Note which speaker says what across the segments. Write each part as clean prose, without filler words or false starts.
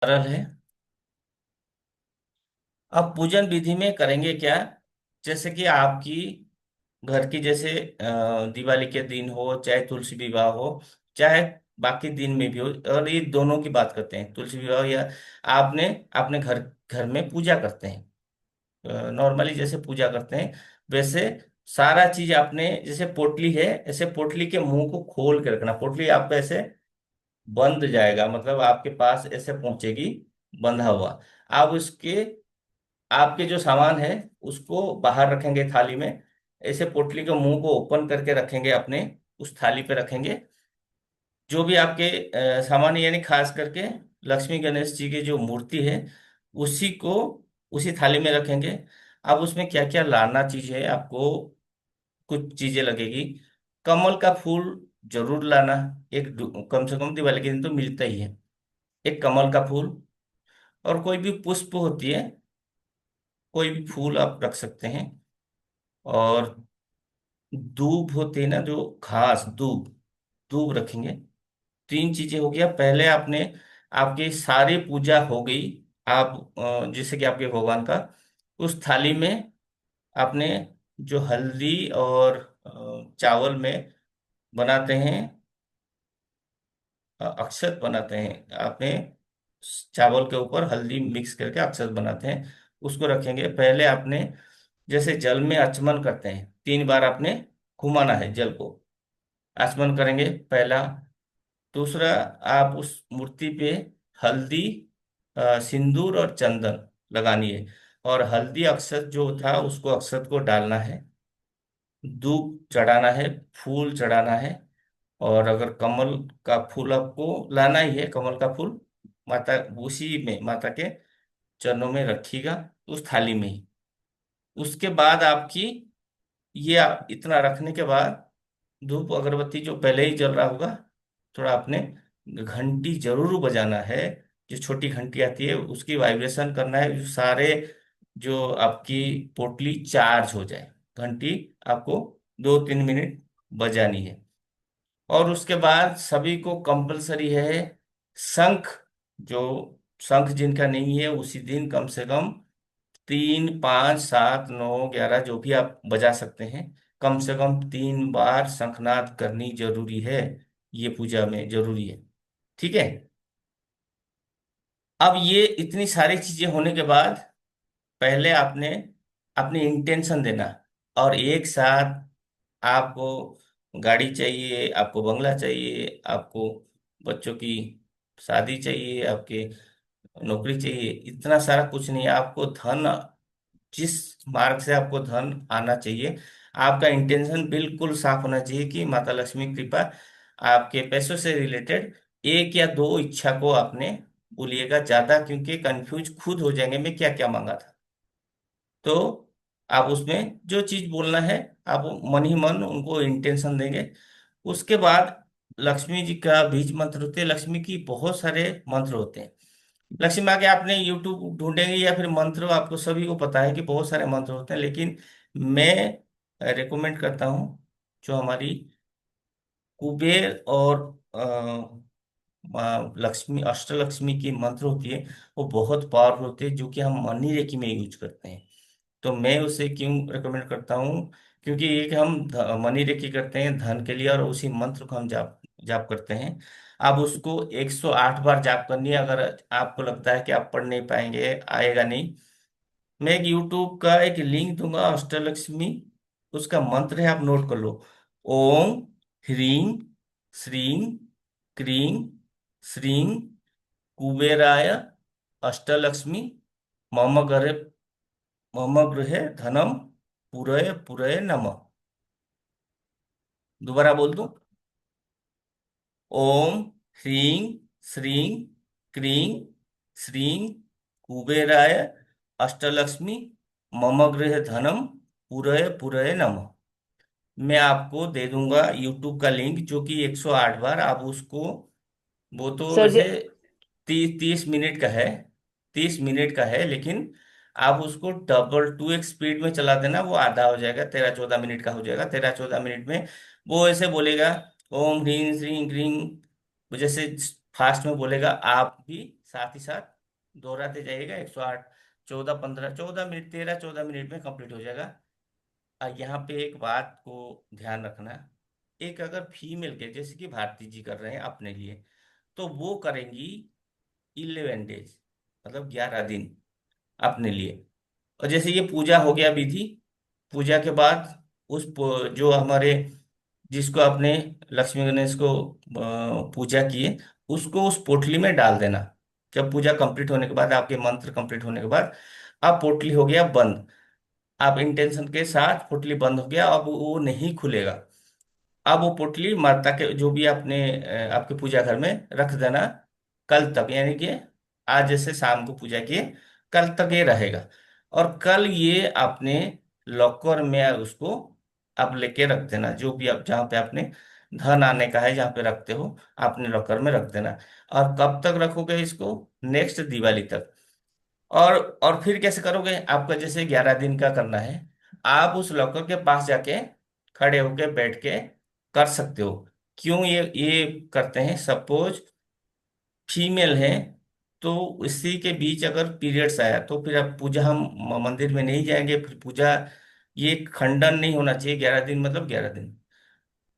Speaker 1: सरल है। अब पूजन विधि में करेंगे क्या? जैसे कि आपकी घर की जैसे दिवाली के दिन हो, चाहे तुलसी विवाह हो, चाहे बाकी दिन में भी हो, और ये दोनों की बात करते हैं, तुलसी विवाह या आपने अपने घर घर में पूजा करते हैं, नॉर्मली जैसे पूजा करते हैं वैसे सारा चीज आपने, जैसे पोटली है ऐसे पोटली के मुंह को खोल के रखना। पोटली आपका ऐसे बंद जाएगा, मतलब आपके पास ऐसे पहुंचेगी बंधा हुआ। आप उसके आपके जो सामान है उसको बाहर रखेंगे थाली में। ऐसे पोटली के मुंह को ओपन करके रखेंगे, अपने उस थाली पे रखेंगे। जो भी आपके सामान यानी खास करके लक्ष्मी गणेश जी की जो मूर्ति है उसी को उसी थाली में रखेंगे। अब उसमें क्या क्या लाना चीज है आपको, कुछ चीजें लगेगी। कमल का फूल जरूर लाना, एक कम से कम दिवाली के दिन तो मिलता ही है। एक कमल का फूल, और कोई भी पुष्प होती है, कोई भी फूल आप रख सकते हैं। और दूब होती है ना, जो घास दूब, दूब रखेंगे। तीन चीजें हो गया। पहले आपने, आपकी सारी पूजा हो गई। आप जैसे कि आपके भगवान का उस थाली में आपने जो हल्दी और चावल में बनाते हैं, अक्षत बनाते हैं आपने, चावल के ऊपर हल्दी मिक्स करके अक्षत बनाते हैं, उसको रखेंगे। पहले आपने जैसे जल में आचमन करते हैं, 3 बार आपने घुमाना है जल को, आचमन करेंगे पहला। दूसरा, आप उस मूर्ति पे हल्दी, सिंदूर और चंदन लगानी है। और हल्दी अक्षत जो था उसको, अक्षत को डालना है। धूप चढ़ाना है, फूल चढ़ाना है। और अगर कमल का फूल आपको लाना ही है, कमल का फूल माता, उसी में माता के चरणों में रखिएगा, उस थाली में ही। उसके बाद आपकी ये इतना रखने के बाद धूप अगरबत्ती जो पहले ही जल रहा होगा, थोड़ा आपने घंटी जरूर बजाना है। जो छोटी घंटी आती है उसकी वाइब्रेशन करना है, जो सारे जो आपकी पोटली चार्ज हो जाए। घंटी आपको 2-3 मिनट बजानी है। और उसके बाद सभी को कंपलसरी है शंख। जो शंख जिनका नहीं है उसी दिन कम से कम 3, 5, 7, 9, 11 जो भी आप बजा सकते हैं, कम से कम 3 बार शंखनाद करनी जरूरी है। ये पूजा में जरूरी है। ठीक है। अब ये इतनी सारी चीजें होने के बाद पहले आपने अपनी इंटेंशन देना। और एक साथ आपको गाड़ी चाहिए, आपको बंगला चाहिए, आपको बच्चों की शादी चाहिए, आपके नौकरी चाहिए, इतना सारा कुछ नहीं है। आपको धन, जिस मार्ग से आपको धन आना चाहिए, आपका इंटेंशन बिल्कुल साफ होना चाहिए कि माता लक्ष्मी कृपा आपके पैसों से रिलेटेड एक या दो इच्छा को आपने बोलिएगा ज्यादा, क्योंकि कंफ्यूज खुद हो जाएंगे मैं क्या क्या मांगा था। तो आप उसमें जो चीज बोलना है, आप मन ही मन उनको इंटेंशन देंगे। उसके बाद लक्ष्मी जी का बीज मंत्र होते हैं, लक्ष्मी की बहुत सारे मंत्र होते हैं। लक्ष्मी माँ के आपने यूट्यूब ढूंढेंगे या फिर मंत्र, आपको सभी को पता है कि बहुत सारे मंत्र होते हैं, लेकिन मैं रिकमेंड करता हूँ जो हमारी कुबेर और लक्ष्मी, अष्टलक्ष्मी की मंत्र होती है, वो बहुत पावरफुल होती है, जो कि हम मनी रेकी में यूज करते हैं। तो मैं उसे क्यों रिकमेंड करता हूँ? क्योंकि एक हम मनी रेकी करते हैं धन के लिए, और उसी मंत्र को हम जाप जाप करते हैं। आप उसको 108 बार जाप करनी है। अगर आपको लगता है कि आप पढ़ नहीं पाएंगे, आएगा नहीं, मैं एक यूट्यूब का एक लिंक दूंगा, अष्टलक्ष्मी, उसका मंत्र है, आप नोट कर लो। ओम ह्रीं श्रीं क्रीं श्रीं कुबेराय अष्टलक्ष्मी मम गृहे, मम गृहे धनम पुरय पुरय नमः। दोबारा बोल दूं? ओम ह्रीं श्रीं क्रीं श्रीं कुबेराय अष्टलक्ष्मी मम गृह धनम पुरय पुरय नमः। मैं आपको दे दूंगा यूट्यूब का लिंक, जो कि 108 बार आप उसको, वो तो
Speaker 2: सर
Speaker 1: वैसे 30 30 मिनट का है, 30 मिनट का है, लेकिन आप उसको डबल 2x स्पीड में चला देना, वो आधा हो जाएगा, 13-14 मिनट का हो जाएगा। 13-14 मिनट में वो ऐसे बोलेगा ओम ह्रीं श्रीं क्रीं, वो जैसे फास्ट में बोलेगा, आप भी साथ ही साथ दोहराते जाइएगा। 108, 14, 15, 14 मिनट, 13, 14 मिनट में कंप्लीट हो जाएगा। यहाँ पे एक बात को ध्यान रखना, एक अगर फीमेल के जैसे कि भारती जी कर रहे हैं अपने लिए, तो वो करेंगी 11 डेज, मतलब 11 दिन अपने लिए। और जैसे ये पूजा हो गया विधि, पूजा के बाद जो हमारे, जिसको आपने लक्ष्मी गणेश को पूजा किए, उसको उस पोटली में डाल देना। जब पूजा कंप्लीट होने के बाद, आपके मंत्र कंप्लीट होने के बाद, अब पोटली हो गया बंद। आप इंटेंशन के साथ पोटली बंद हो गया, अब वो नहीं खुलेगा। अब वो पोटली माता के जो भी आपने आपके पूजा घर में रख देना कल तक, यानी कि आज जैसे शाम को पूजा किए, कल तक ये रहेगा। और कल ये आपने लॉकर में उसको आप लेके रख देना, जो भी आप जहाँ पे आपने धन आने का है जहाँ पे रखते हो, आपने लॉकर में रख देना। और कब तक रखोगे इसको? नेक्स्ट दिवाली तक। और फिर कैसे करोगे? आपका जैसे 11 दिन का करना है, आप उस लॉकर के पास जाके खड़े होके बैठ के कर सकते हो। क्यों ये करते हैं? सपोज फीमेल है, तो इसी के बीच अगर पीरियड्स आया तो फिर अब पूजा हम मंदिर में नहीं जाएंगे, फिर पूजा, ये खंडन नहीं होना चाहिए। 11 दिन मतलब 11 दिन।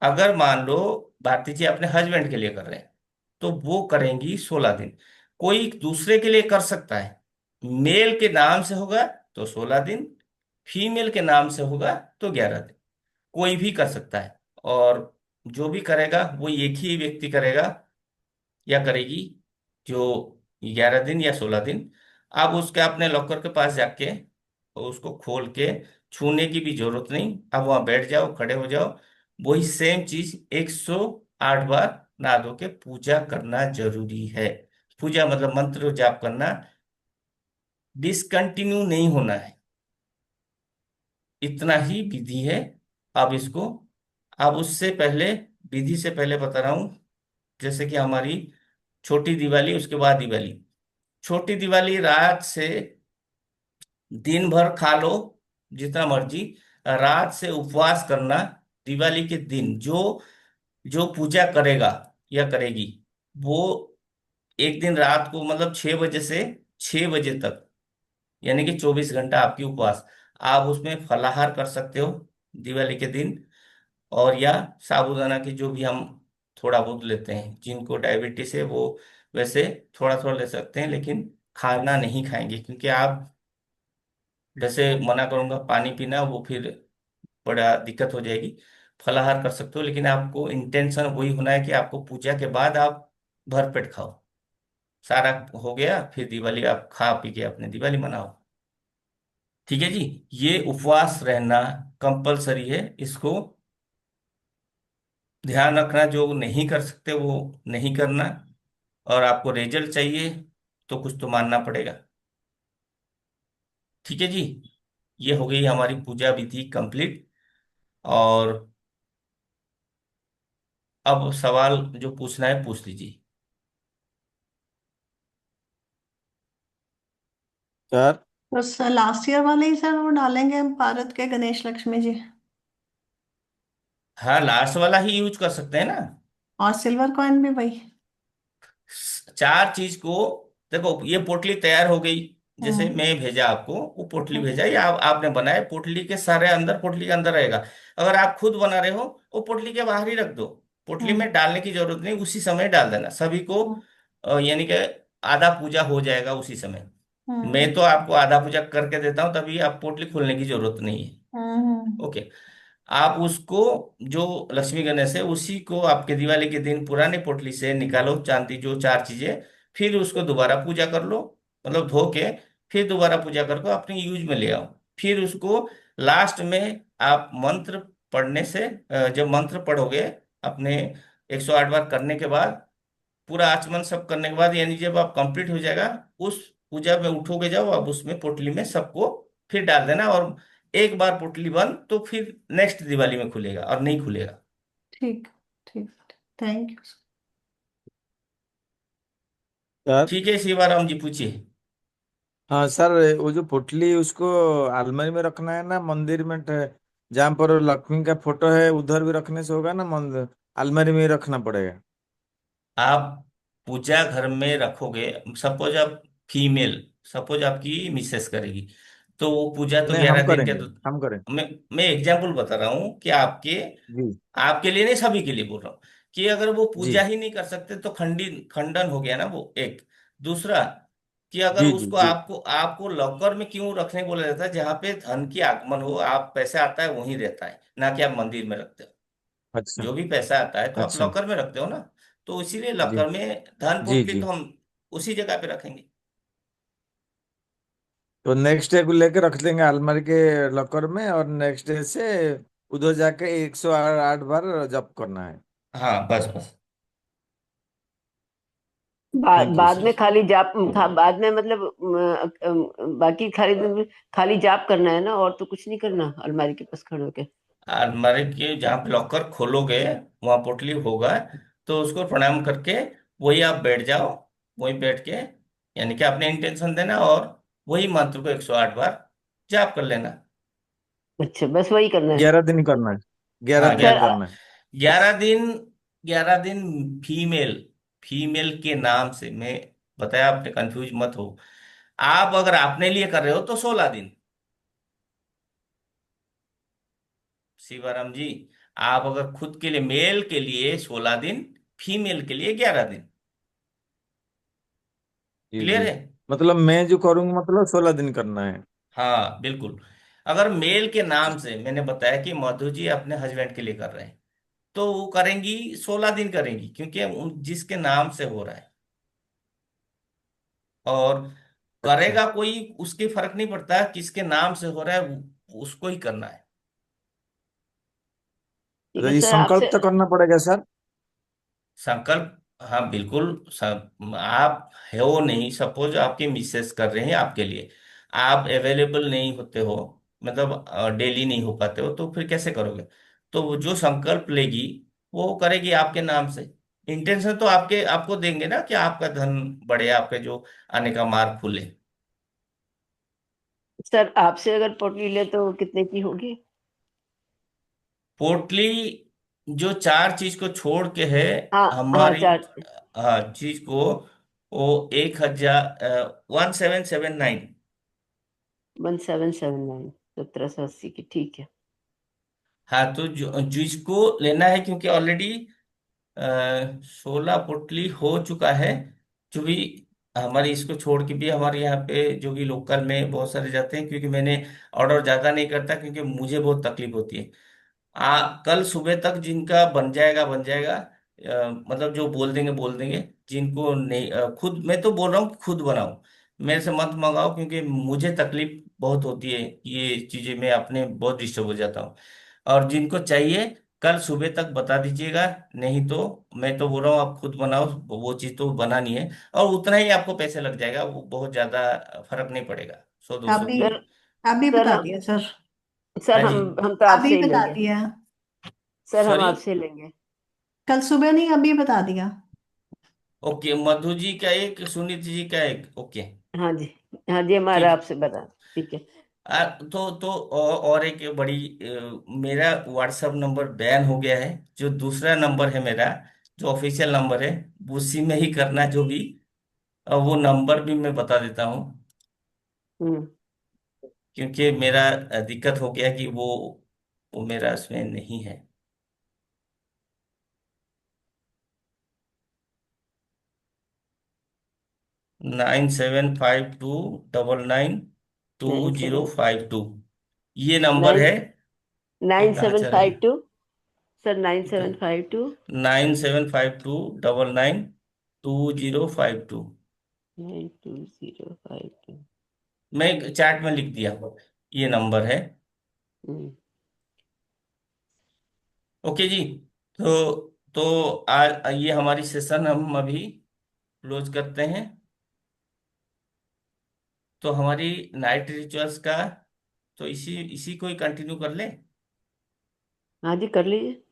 Speaker 1: अगर मान लो भारती जी अपने हस्बैंड के लिए कर रहे हैं, तो वो करेंगी 16 दिन। कोई दूसरे के लिए कर सकता है, मेल के नाम से होगा तो 16 दिन, फीमेल के नाम से होगा तो 11 दिन। कोई भी कर सकता है। और जो भी करेगा वो एक ही व्यक्ति करेगा या करेगी, जो 11 दिन या 16 दिन। आप उसके अपने लॉकर के पास जाके उसको खोल के छूने की भी जरूरत नहीं, आप वहां बैठ जाओ, खड़े हो जाओ, वही सेम चीज 108 बार नहा धो के पूजा करना जरूरी है। पूजा मतलब मंत्र जाप करना, डिसकंटिन्यू नहीं होना है। इतना ही विधि है। अब इसको, अब उससे पहले, विधि से पहले बता रहा हूं, जैसे कि हमारी छोटी दिवाली, उसके बाद दिवाली। छोटी दिवाली रात से, दिन भर खा लो जितना मर्जी, रात से उपवास करना। दिवाली के दिन जो जो पूजा करेगा या करेगी, वो एक दिन रात को मतलब 6 बजे से 6 बजे तक, यानी कि 24 घंटा आपकी उपवास। आप उसमें फलाहार कर सकते हो दिवाली के दिन। और या साबूदाना की जो भी हम थोड़ा बहुत लेते हैं, जिनको डायबिटीज है वो वैसे थोड़ा थोड़ा ले सकते हैं, लेकिन खाना नहीं खाएंगे, क्योंकि आप, जैसे मना करूंगा पानी पीना, वो फिर बड़ा दिक्कत हो जाएगी। फलाहार कर सकते हो, लेकिन आपको इंटेंशन वही होना है कि आपको पूजा के बाद आप भर पेट खाओ। सारा हो गया, फिर दिवाली आप खा पी के अपने दिवाली मनाओ। ठीक है जी। ये उपवास रहना कंपलसरी है, इसको ध्यान रखना। जो नहीं कर सकते वो नहीं करना। और आपको रिजल्ट चाहिए तो कुछ तो मानना पड़ेगा। ठीक है जी। ये हो गई हमारी पूजा विधि कंप्लीट। और अब सवाल जो पूछना है पूछ लीजिए।
Speaker 2: सर।
Speaker 3: बस लास्ट ईयर वाले ही सर वो डालेंगे हम, भारत के गणेश लक्ष्मी जी।
Speaker 1: हाँ, लास्ट वाला ही यूज कर सकते हैं ना।
Speaker 3: और सिल्वर कॉइन भी भाई।
Speaker 1: चार चीज को, देखो ये पोटली तैयार हो गई, जैसे
Speaker 3: हम्म।
Speaker 1: मैं भेजा आपको, वो पोटली
Speaker 3: हम्म।
Speaker 1: भेजा या आपने बनाया, पोटली के सारे अंदर, पोटली के अंदर रहेगा। अगर आप खुद बना रहे हो, वो पोटली के बाहर ही रख दो। पोटली
Speaker 3: हम्म।
Speaker 1: में डालने की जरूरत नहीं, उसी समय डाल देना सभी को।
Speaker 3: हम्म।
Speaker 1: यानी कि आधा पूजा हो जाएगा उसी समय।
Speaker 3: हम्म।
Speaker 1: मैं तो आपको आधा पूजा करके देता हूँ, तभी आप पोटली खोलने की जरूरत नहीं है।
Speaker 3: हम्म।
Speaker 1: ओके। आप उसको, जो लक्ष्मी गणेश है उसी को आपके दिवाली के दिन पुराने पोटली से निकालो, चांदी जो चार चीजें, फिर उसको दोबारा पूजा कर लो, मतलब धो के, फिर दोबारा पूजा करके अपने यूज में ले आओ। फिर उसको लास्ट में आप मंत्र पढ़ने से, जब मंत्र पढ़ोगे अपने 108 बार करने के बाद, पूरा आचमन सब करने के बाद, यानी जब आप कंप्लीट हो जाएगा, उस पूजा में उठोगे, जाओ अब उसमें पोटली में सबको फिर डाल देना। और एक बार पोटली बंद तो फिर नेक्स्ट दिवाली में खुलेगा और नहीं खुलेगा।
Speaker 3: ठीक। ठीक। Thank you.
Speaker 2: सर।
Speaker 1: ठीक है, इसी बार हम जी पूछिए।
Speaker 2: हाँ सर, वो जो पोटली उसको अलमारी में रखना है ना मंदिर में, जहाँ पर लक्ष्मी का फोटो है उधर भी रखने से होगा ना? मंदिर अलमारी में ही रखना पड़ेगा?
Speaker 1: आप पूजा घर में रखोगे, सपोज आप फीमेल, सपोज आपकी मिसेस करेगी, तो वो पूजा तो
Speaker 2: नहीं, हम
Speaker 1: 11 दिन के
Speaker 2: करेंगे, हम करें।
Speaker 1: मैं एग्जाम्पल बता रहा हूँ कि आपके
Speaker 2: जी
Speaker 1: आपके लिए नहीं, सभी के लिए बोल रहा हूँ कि अगर वो पूजा
Speaker 2: जी
Speaker 1: ही नहीं कर सकते तो खंडन हो गया ना वो एक। दूसरा, कि अगर
Speaker 2: जी जी
Speaker 1: उसको
Speaker 2: जी।
Speaker 1: आपको आपको लॉकर में क्यों रखने बोला जाता है, जहाँ पे धन की आगमन हो, आप पैसा आता है वहीं रहता है, ना कि आप मंदिर में रखते हो।
Speaker 2: अच्छा
Speaker 1: जो भी पैसा आता है तो आप
Speaker 2: अच्छा।
Speaker 1: लॉकर में रखते हो ना, तो इसीलिए
Speaker 2: जी
Speaker 1: लॉकर में धन
Speaker 2: जी
Speaker 1: पोटली
Speaker 2: जी।
Speaker 1: तो हम उसी जगह पे रखेंगे।
Speaker 2: तो नेक्स्ट डे को लेके रख लेंगे अलमारी के लॉकर में, और नेक्स्ट डे से उधर जाके 108 बार जप करना है।
Speaker 1: हाँ बस बस।
Speaker 2: थैंक यू
Speaker 4: बाद
Speaker 2: सर।
Speaker 4: में खाली जाप बाद में मतलब बाकी खाली दिन में खाली जाप करना है ना, और तो कुछ नहीं करना अलमारी के पास खड़े होके।
Speaker 1: अलमारी के जहाँ पे लॉकर खोलोगे वहां पोटली होगा, तो उसको प्रणाम करके वही आप बैठ जाओ, वही बैठ के यानी कि अपने इंटेंशन देना और वही मंत्र को 108 बार जाप कर लेना।
Speaker 4: अच्छा, बस वही करना है।
Speaker 2: 11 दिन ही करना है, ग्यारह
Speaker 1: हाँ
Speaker 2: दिन
Speaker 4: सर
Speaker 2: ही करना है।
Speaker 1: 11 दिन, 11 दिन फीमेल, फीमेल के नाम से मैं बताया, आपने कंफ्यूज मत हो। आप अगर अपने लिए कर रहे हो तो 16 दिन, शिवाराम जी। आप अगर खुद के लिए, मेल के लिए 16 दिन, फीमेल के लिए 11 दिन।
Speaker 2: जी
Speaker 1: क्लियर
Speaker 2: जी।
Speaker 1: है?
Speaker 2: मतलब मैं जो करूंगा मतलब 16 दिन करना है।
Speaker 1: हाँ बिल्कुल। अगर मेल के नाम से, मैंने बताया कि मधु जी अपने हस्बैंड के लिए कर रहे हैं, तो वो करेंगी 16 दिन करेंगी, क्योंकि जिसके नाम से हो रहा है। और
Speaker 2: अच्छा।
Speaker 1: करेगा कोई, उसके फर्क नहीं पड़ता किसके नाम से हो रहा है, उसको ही करना है।
Speaker 4: ठीक
Speaker 2: अच्छा,
Speaker 4: है
Speaker 2: ये
Speaker 4: सर
Speaker 2: संकल्प
Speaker 4: आपसे।
Speaker 2: तो करना पड़ेगा सर।
Speaker 1: संकल्प, हाँ बिल्कुल सब, आप हो नहीं, सपोज आपके मिसेस कर रहे हैं आपके लिए, आप अवेलेबल नहीं होते हो, मतलब डेली नहीं हो पाते हो, तो फिर कैसे करोगे? तो वो जो संकल्प लेगी वो करेगी आपके नाम से। इंटेंशन तो आपके आपको देंगे ना कि आपका धन बढ़े, आपके जो आने का मार्ग खुले।
Speaker 4: सर आपसे अगर पोटली ले तो कितने की होगी?
Speaker 1: पोटली जो चार चीज को छोड़ के है
Speaker 4: हाँ हाँ,
Speaker 1: हमारी,
Speaker 4: चार।
Speaker 1: चीज को, वो 1,000, 1779।
Speaker 4: 1779, 1780 की, ठीक है।
Speaker 1: हाँ तो जो जिसको लेना है, क्योंकि ऑलरेडी 16 पोटली हो चुका है, जो भी हमारी, इसको छोड़ के भी हमारे यहाँ पे जो भी लोकल में बहुत सारे जाते हैं, क्योंकि मैंने ऑर्डर ज्यादा नहीं करता, क्योंकि मुझे बहुत तकलीफ होती है। कल सुबह तक जिनका बन जाएगा बन जाएगा, मतलब जो बोल देंगे। जिनको नहीं, खुद मैं तो बोल रहा हूँ कि खुद बनाओ, मेरे से मत मंगाओ, क्योंकि मुझे तकलीफ बहुत होती है ये चीजें, मैं अपने बहुत डिस्टर्ब हो जाता हूँ। और जिनको चाहिए कल सुबह तक बता दीजिएगा, नहीं तो मैं तो बोल रहा हूँ आप खुद बनाओ, वो चीज़ तो बनानी है। और उतना ही आपको पैसे लग जाएगा, वो बहुत ज़्यादा फर्क नहीं पड़ेगा, 100-200
Speaker 3: अभी
Speaker 4: सर
Speaker 1: रुपये
Speaker 3: अभी
Speaker 4: सर
Speaker 3: बता
Speaker 4: हम
Speaker 3: दिया सर।
Speaker 4: सर
Speaker 1: हाँ जी।
Speaker 4: हम तो
Speaker 3: अभी
Speaker 4: आपसे ही
Speaker 3: बता
Speaker 4: लेंगे।
Speaker 3: दिया।
Speaker 4: सर हम
Speaker 1: सॉरी।
Speaker 4: आपसे लेंगे।
Speaker 3: कल सुबह नहीं, अभी बता दिया।
Speaker 1: ओके, मधु जी का एक, सुनीति जी का एक, ओके।
Speaker 4: हाँ जी। हाँ जी, हमारा
Speaker 1: ठीक।
Speaker 4: आपसे बता। ठीक है।
Speaker 1: तो और एक बड़ी, मेरा व्हाट्सएप नंबर बैन हो गया है, जो दूसरा नंबर है मेरा, जो ऑफिशियल नंबर है, उसी में ही करना जो भी। वो नंबर भी मैं बता देता हूँ,
Speaker 4: हम्म।
Speaker 1: क्योंकि मेरा दिक्कत हो गया कि वो मेरा उसमें नहीं है। 975299
Speaker 4: नाइन
Speaker 1: 2052, ये नंबर
Speaker 4: नाइन
Speaker 1: है। ये
Speaker 4: नाइन
Speaker 1: कहाँ
Speaker 4: सेवन
Speaker 1: चला
Speaker 4: फाइव
Speaker 1: गया?
Speaker 4: Two sir 9752
Speaker 1: 975299 2052।
Speaker 4: 92052।
Speaker 1: मैं चैट में लिख दिया, ये नंबर है।
Speaker 4: हम्म।
Speaker 1: ओके जी। तो आज ये हमारी सेशन हम अभी क्लोज करते हैं। तो हमारी नाइट रिचुअल्स का, तो इसी इसी को ही कंटिन्यू कर ले।
Speaker 4: हाँ जी, कर लीजिए।